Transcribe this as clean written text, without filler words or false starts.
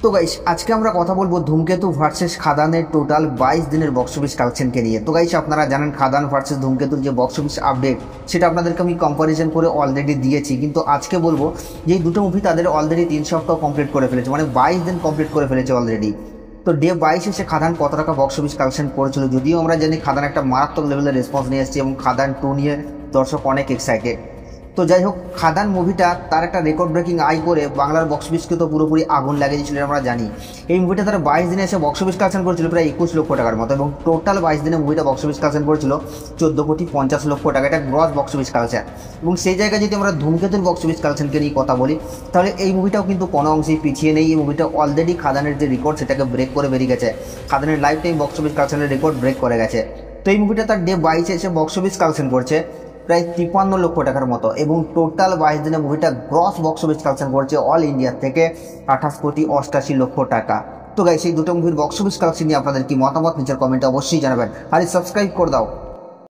তো গাইস আজকে আমরা কথা বলবো ধূমকেতু ভার্সেস খাদানের টোটাল 22 দিনের বক্স অফিস কালেকশনকে নিয়ে। তো গাইস আপনারা জানেন খাদান ভার্সেস ধূমকেতুর যে বক্স অফিস আপডেট সেটা আপনাদেরকে আমি কম্পারিজন করে অলরেডি দিয়েছি, কিন্তু আজকে বলবো যে এই দুটো মুভি তাদের অলরেডি 3 সপ্তাহ কমপ্লিট করে ফেলেছে, মানে 22 দিন কমপ্লিট করে ফেলেছে অলরেডি। তো ডে 22 এসে খাদান কত টাকা বক্স অফিস কালেকশন করেছিল, যদিও আমরা জানি খাদান একটা মারাত্মক লেভেলের রেসপন্স নিয়ে এসেছে এবং খাদান 2 নিয়ে দর্শক অনেক এক্সাইটেড। তো যাই হোক, খাদান মুভিটা তার একটা রেকর্ড ব্রেকিং আয় করে বাংলার বক্স অফিসকে তো পুরোপুরি আগুন লাগিয়ে দিয়েছিল আমরা জানি। এই মুভিটা তারা 22 দিনে এসে বক্স অফিস কালেকশন করেছিল প্রায় 21 লক্ষ টাকার মতো, এবং টোটাল 22 দিনে মুভিটা বক্স অফিস কালেকশন করেছিল 14,50,00,000 টাকা। এটা গ্রস বক্স অফিস কালেকশন। এবং সেই জায়গায় যদি আমরা ধূমকেতুর বক্স অফিস কালেকশনকে নিয়ে কথা বলি, তাহলে এই মুভিটাও কিন্তু কোনো অংশেই পিছিয়ে নেই। এই মুভিটা অলরেডি খাদানের যে রেকর্ড সেটাকে ব্রেক করে বেরিয়ে গেছে। খাদানের লাইফ টাইম বক্স অফিস কালেকশনের রেকর্ড ব্রেক করে গেছে। তো এই মুভিটা তার ডে 22 এসে বক্স অফিস কালেকশন করছে প্রায় 53 লক্ষ টাকার মতো, এবং টোটাল 22 দিনে মুভিটা গ্রস বক্স অফিস কালেকশন করছে অল ইন্ডিয়া থেকে 28,88,00,000 টাকা। তো গাইস এই দুটো মুভির বক্স অফিস কালেকশন নিয়ে আপনাদের কি মতামত নিচের কমেন্টে অবশ্যই জানাবেন, আর সাবস্ক্রাইব করে দাও।